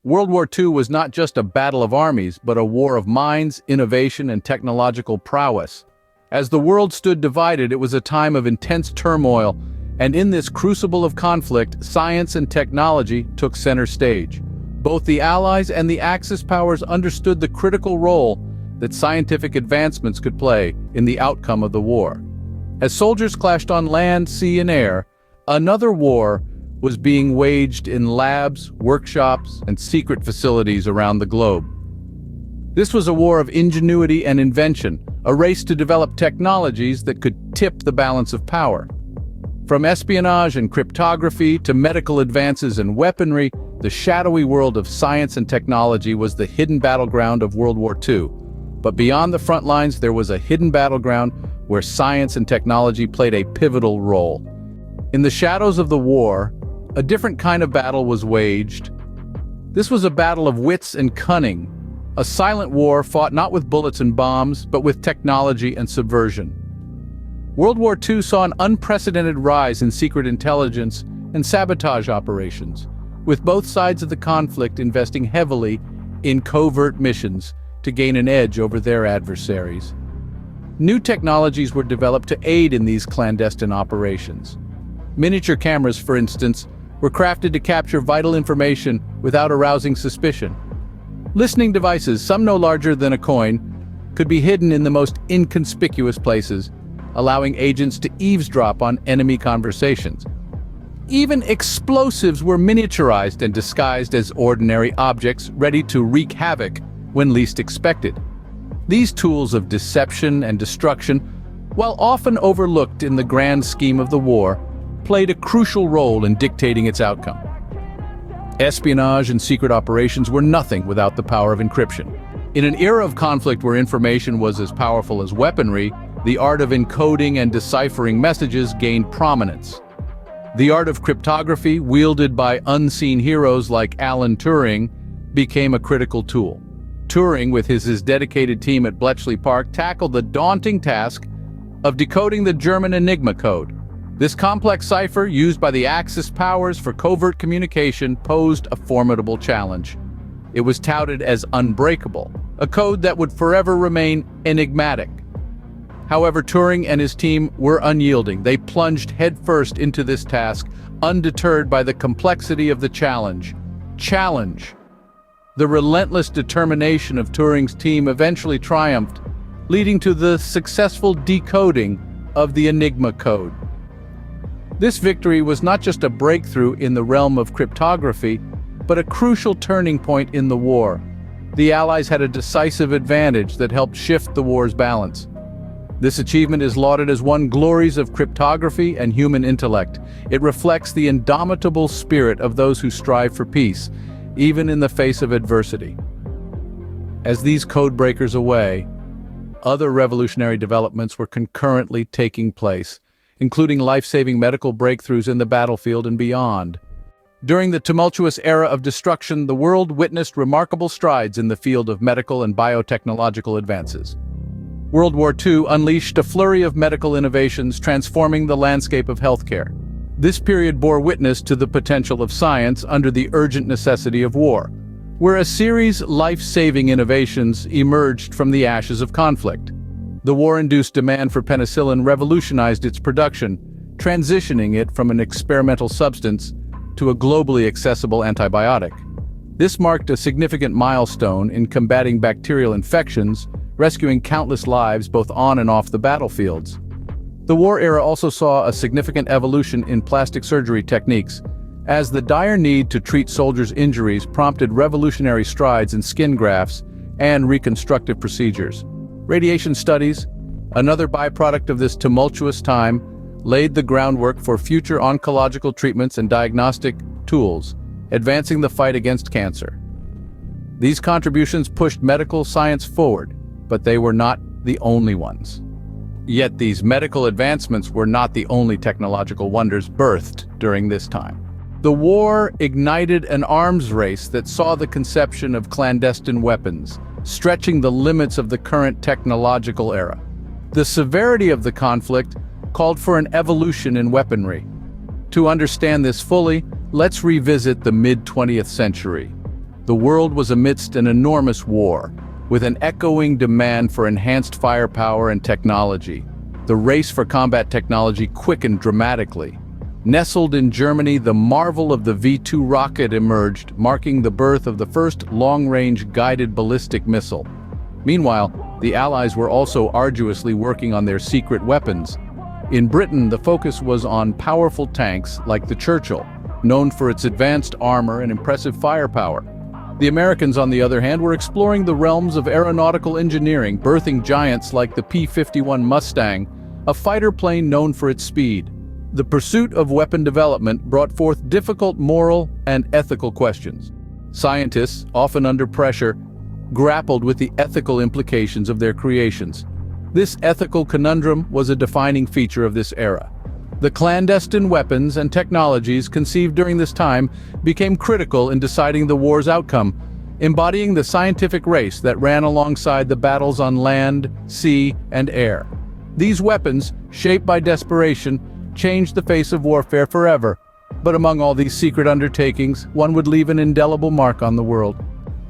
World War II was not just a battle of armies, but a war of minds, innovation, and technological prowess. As the world stood divided, it was a time of intense turmoil, and in this crucible of conflict, science and technology took center stage. Both the Allies and the Axis powers understood the critical role that scientific advancements could play in the outcome of the war. As soldiers clashed on land, sea, and air, another war was being waged in labs, workshops, and secret facilities around the globe. This was a war of ingenuity and invention, a race to develop technologies that could tip the balance of power. From espionage and cryptography to medical advances and weaponry, the shadowy world of science and technology was the hidden battleground of World War II. But beyond the front lines, there was a hidden battleground where science and technology played a pivotal role. In the shadows of the war, a different kind of battle was waged. This was a battle of wits and cunning, a silent war fought not with bullets and bombs, but with technology and subversion. World War II saw an unprecedented rise in secret intelligence and sabotage operations, with both sides of the conflict investing heavily in covert missions to gain an edge over their adversaries. New technologies were developed to aid in these clandestine operations. Miniature cameras, for instance, were crafted to capture vital information without arousing suspicion. Listening devices, some no larger than a coin, could be hidden in the most inconspicuous places, allowing agents to eavesdrop on enemy conversations. Even explosives were miniaturized and disguised as ordinary objects ready to wreak havoc when least expected. These tools of deception and destruction, while often overlooked in the grand scheme of the war, played a crucial role in dictating its outcome. Espionage and secret operations were nothing without the power of encryption. In an era of conflict where information was as powerful as weaponry, the art of encoding and deciphering messages gained prominence. The art of cryptography, wielded by unseen heroes like Alan Turing, became a critical tool. Turing, with his dedicated team at Bletchley Park, tackled the daunting task of decoding the German Enigma code. This complex cipher, used by the Axis powers for covert communication, posed a formidable challenge. It was touted as unbreakable, a code that would forever remain enigmatic. However, Turing and his team were unyielding. They plunged headfirst into this task, undeterred by the complexity of the challenge. The relentless determination of Turing's team eventually triumphed, leading to the successful decoding of the Enigma code. This victory was not just a breakthrough in the realm of cryptography, but a crucial turning point in the war. The Allies had a decisive advantage that helped shift the war's balance. This achievement is lauded as one glories of cryptography and human intellect. It reflects the indomitable spirit of those who strive for peace, even in the face of adversity. As these code breakers away, other revolutionary developments were concurrently taking place, including life-saving medical breakthroughs in the battlefield and beyond. During the tumultuous era of destruction, the world witnessed remarkable strides in the field of medical and biotechnological advances. World War II unleashed a flurry of medical innovations, transforming the landscape of healthcare. This period bore witness to the potential of science under the urgent necessity of war, where a series of life-saving innovations emerged from the ashes of conflict. The war-induced demand for penicillin revolutionized its production, transitioning it from an experimental substance to a globally accessible antibiotic. This marked a significant milestone in combating bacterial infections, rescuing countless lives both on and off the battlefields. The war era also saw a significant evolution in plastic surgery techniques, as the dire need to treat soldiers' injuries prompted revolutionary strides in skin grafts and reconstructive procedures. Radiation studies, another byproduct of this tumultuous time, laid the groundwork for future oncological treatments and diagnostic tools, advancing the fight against cancer. These contributions pushed medical science forward, but they were not the only ones. Yet these medical advancements were not the only technological wonders birthed during this time. The war ignited an arms race that saw the conception of clandestine weapons, stretching the limits of the current technological era. The severity of the conflict called for an evolution in weaponry. To understand this fully, let's revisit the mid-20th century. The world was amidst an enormous war, with an echoing demand for enhanced firepower and technology. The race for combat technology quickened dramatically. Nestled in Germany, the marvel of the V-2 rocket emerged, marking the birth of the first long-range guided ballistic missile. Meanwhile, the Allies were also arduously working on their secret weapons. In Britain, the focus was on powerful tanks like the Churchill, known for its advanced armor and impressive firepower. The Americans, on the other hand, were exploring the realms of aeronautical engineering, birthing giants like the P-51 Mustang, a fighter plane known for its speed. The pursuit of weapon development brought forth difficult moral and ethical questions. Scientists, often under pressure, grappled with the ethical implications of their creations. This ethical conundrum was a defining feature of this era. The clandestine weapons and technologies conceived during this time became critical in deciding the war's outcome, embodying the scientific race that ran alongside the battles on land, sea, and air. These weapons, shaped by desperation, changed the face of warfare forever. But among all these secret undertakings, one would leave an indelible mark on the world.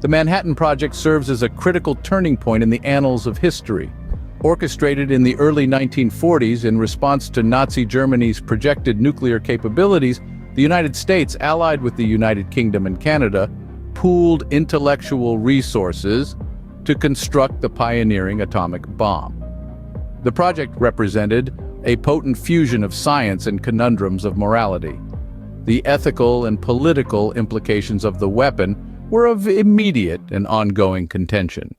The Manhattan Project serves as a critical turning point in the annals of history. Orchestrated in the early 1940s in response to Nazi Germany's projected nuclear capabilities, the United States, allied with the United Kingdom and Canada, pooled intellectual resources to construct the pioneering atomic bomb. The project represented a potent fusion of science and conundrums of morality. The ethical and political implications of the weapon were of immediate and ongoing contention.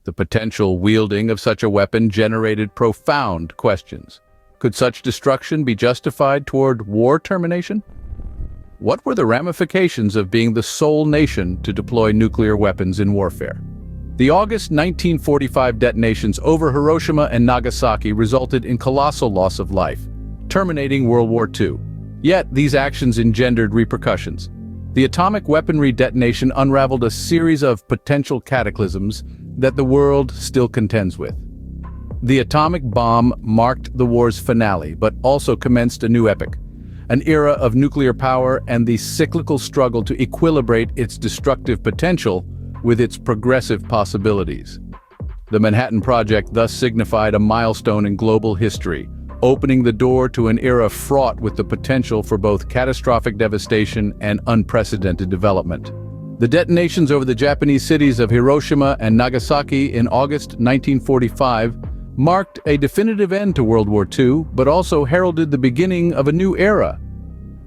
The potential wielding of such a weapon generated profound questions. Could such destruction be justified toward war termination? What were the ramifications of being the sole nation to deploy nuclear weapons in warfare? The August 1945 detonations over Hiroshima and Nagasaki resulted in colossal loss of life, terminating World War II. Yet, these actions engendered repercussions. The atomic weaponry detonation unraveled a series of potential cataclysms that the world still contends with. The atomic bomb marked the war's finale, but also commenced a new epoch, an era of nuclear power and the cyclical struggle to equilibrate its destructive potential with its progressive possibilities. The Manhattan Project thus signified a milestone in global history, opening the door to an era fraught with the potential for both catastrophic devastation and unprecedented development. The detonations over the Japanese cities of Hiroshima and Nagasaki in August 1945 marked a definitive end to World War II, but also heralded the beginning of a new era,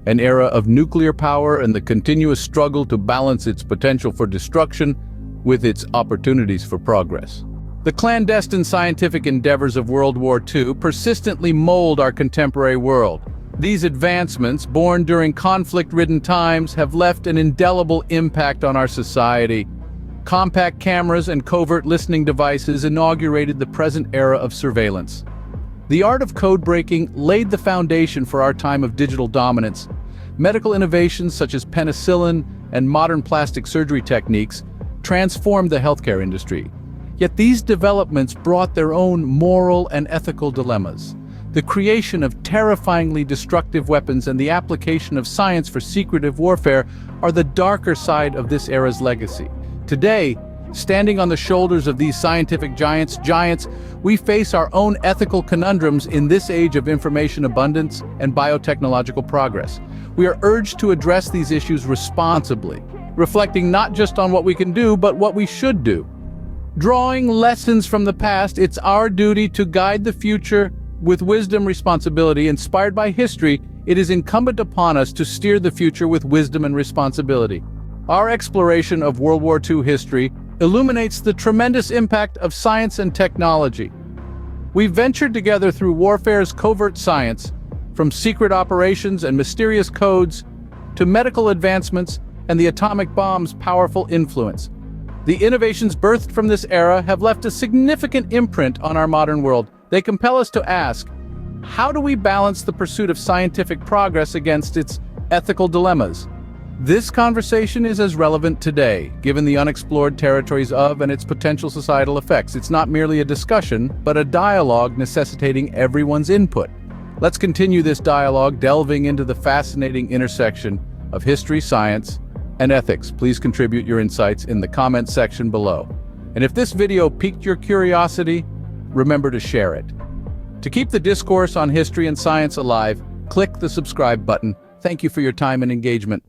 an era of nuclear power and the continuous struggle to balance its potential for destruction with its opportunities for progress. The clandestine scientific endeavors of World War II persistently mold our contemporary world. These advancements, born during conflict-ridden times, have left an indelible impact on our society. Compact cameras and covert listening devices inaugurated the present era of surveillance. The art of code breaking laid the foundation for our time of digital dominance. Medical innovations such as penicillin and modern plastic surgery techniques transformed the healthcare industry. Yet these developments brought their own moral and ethical dilemmas. The creation of terrifyingly destructive weapons and the application of science for secretive warfare are the darker side of this era's legacy. Today, standing on the shoulders of these scientific giants, we face our own ethical conundrums in this age of information abundance and biotechnological progress. We are urged to address these issues responsibly, reflecting not just on what we can do, but what we should do. Drawing lessons from the past, it's our duty to guide the future with wisdom, responsibility. Inspired by history, it is incumbent upon us to steer the future with wisdom and responsibility. Our exploration of World War II history illuminates the tremendous impact of science and technology. We've ventured together through warfare's covert science, from secret operations and mysterious codes to medical advancements and the atomic bomb's powerful influence. The innovations birthed from this era have left a significant imprint on our modern world. They compel us to ask, how do we balance the pursuit of scientific progress against its ethical dilemmas? This conversation is as relevant today, given the unexplored territories of and its potential societal effects. It's not merely a discussion, but a dialogue necessitating everyone's input. Let's continue this dialogue, delving into the fascinating intersection of history, science, and ethics. Please contribute your insights in the comments section below. And if this video piqued your curiosity, remember to share it. To keep the discourse on history and science alive, click the subscribe button. Thank you for your time and engagement.